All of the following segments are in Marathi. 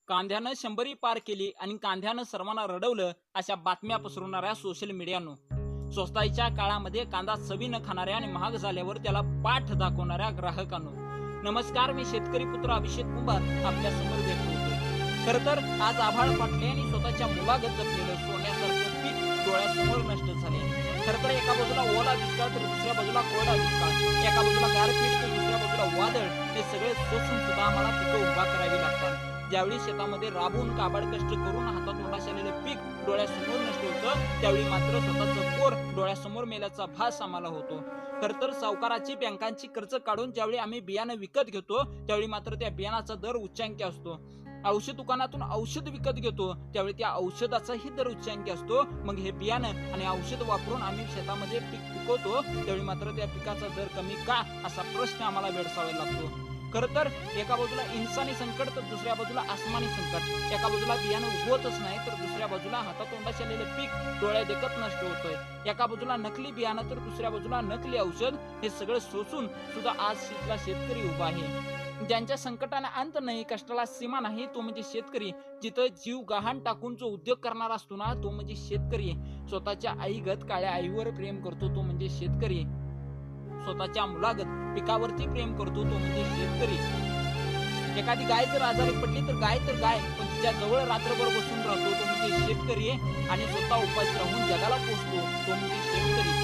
कांद्यानं 100 पार केली आणि कांद्यानं सर्वांना रडवलं अशा बातम्या पसरवणाऱ्या सोशल मीडियानो स्वस्ताईच्या काळामध्ये कांदा चवीनं खाणाऱ्या आणि महाग झाल्यावर त्याला पाठ दाखवणाऱ्या ग्राहकांनो नमस्कार. मी शेतकरी पुत्र अभिषेक कुंभार आपल्या समोर व्यक्त होतोय. खर तर आज आभाळ फाटले आणि स्वतःच्या मुलागत जपलेलं सोन्यासारखं पीक डोळ्यासमोर नष्ट झाले. खर तर एका बाजूला ओला दुष्काळ तर दुसऱ्या बाजूला कोरडा दुष्काळ, एका बाजूला गारपीट तर दुसऱ्या बाजूला वादळ, हे सगळे सोसून सुद्धा आम्हाला पिकं उभा करावी लागतात. ज्यावेळी शेतामध्ये राबून काबाड कष्ट करून हातातोंडाशी आलेलं पीक डोळ्यासमोर नष्ट होतं, त्यावेळी मात्र स्वतःचं पोर डोळ्यासमोर मेल्याचा भास आम्हाला होतो. खर तर सावकाराची बँकांची कर्ज काढून ज्यावेळी आम्ही बियाणं विकत घेतो, त्यावेळी मात्र त्या बियाणाचा दर उच्चांकी असतो. औषध दुकानातून औषध विकत घेतो, त्यावेळी त्या औषधाचाही दर उच्चांकी असतो. मग हे बियाणं आणि औषध वापरून आम्ही शेतामध्ये पीक पिकवतो, त्यावेळी मात्र त्या पिकाचा दर कमी का असा प्रश्न आम्हाला भेडसावायला लागतो. खर तर एका बाजूला इंसानी संकट तर दुसऱ्या बाजूला आसमानी संकट, एका बाजूला बियाणं उगवतच नाही तर दुसऱ्या बाजूला हातातोंडाशी आलेलं पीक डोळ्या देखत नष्ट होतोय. एका बाजूला नकली बियाणं तर दुसऱ्या बाजूला नकली औषध, हे सगळं सोसून सुद्धा आज इथला शेतकरी उभा आहे. ज्यांच्या संकटाला अंत नाही, कष्टाला सीमा नाही, तो म्हणजे शेतकरी. जिथं जीव गहाण टाकून जो उद्योग करणार असतो ना, तो म्हणजे शेतकरी. स्वतःच्या आईगत काळ्या आईवर प्रेम करतो, तो म्हणजे शेतकरी. स्वतःच्या मुलागत पिकावरती प्रेम करतो, तो म्हणजे शेतकरी. एखादी गाय जर आजारी पडली तर गाय, पण तिच्या जवळ रात्रभर बसून राहतो, तो म्हणजे शेतकरी. आणि स्वतः उपाशी राहून जगाला पोचतो, तो म्हणजे शेतकरी.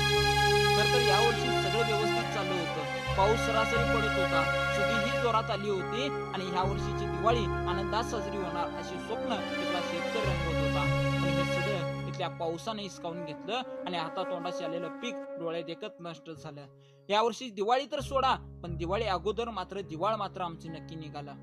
तर यावर्षी सगळं व्यवस्थित चाललं होतं. पाऊस सरासरी पडत होता, सुगीही जोरात आली होती आणि ह्या वर्षीची दिवाळी आनंदात साजरी होणार अशी स्वप्न इथला शेतकरी रंगवत होता. पण हे सगळं इथल्या पावसाने हिसकावून घेतलं आणि हातातोंडाशी आलेलं पीक डोळ्या देखत नष्ट झालं. या वर्षी दिवाळी तर सोडा, पण दिवाळी अगोदर मात्र दिवाळ मात्र आमची नक्की निघाला.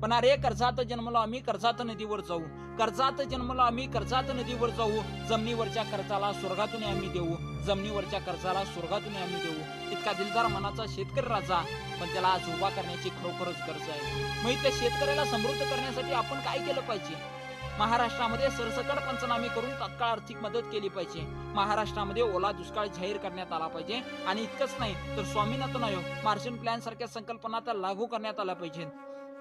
पण अरे कर्जात जन्मलो आम्ही कर्जात नदीवर जाऊ, कर्जात जन्मलो आम्ही कर्जात नदीवर जाऊ, जमिनीवरच्या कर्जाला स्वर्गातून आम्ही देऊ, जमिनीवरच्या कर्जाला स्वर्गातून आम्ही देऊ. इतका दिलदार मनाचा शेतकरी राजा, पण त्याला आज उभा करण्याची खरोखरच गरज आहे. मग इथल्या शेतकऱ्याला समृद्ध करण्यासाठी आपण काय केलं पाहिजे? महाराष्ट्रामध्ये सरसकट पंचनामे करून तात्काळ आर्थिक मदत केली पाहिजे. महाराष्ट्रामध्ये ओला दुष्काळ जाहीर करण्यात आला पाहिजे. आणि इतकंच नाही तर स्वामीनाथन आयोग, मार्शल प्लॅन सारख्या संकल्पना त्या लागू करण्यात आल्या पाहिजेत.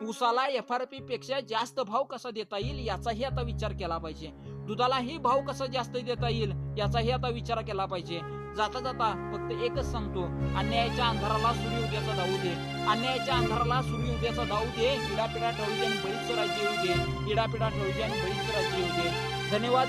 ऊसाला FRP पेक्षा जास्त भाव कसा देता येईल याचाही आता विचार केला पाहिजे. दुधालाही भाव कसा जास्त देता येईल याचाही आता विचार केला पाहिजे. जाता जाता फक्त एकच सांगतो, अन्यायाच्या अंधाराला सूर्योदयाचा दाऊ दे, अन्यायाच्या अंधाराला सूर्योदयाचा दाऊ दे. इडापिडा ठेवू दे आणि बळीचं राज्य येऊ दे, इडापिडा ठेवू दे आणि बळीचं राज्य येऊ दे. धन्यवाद.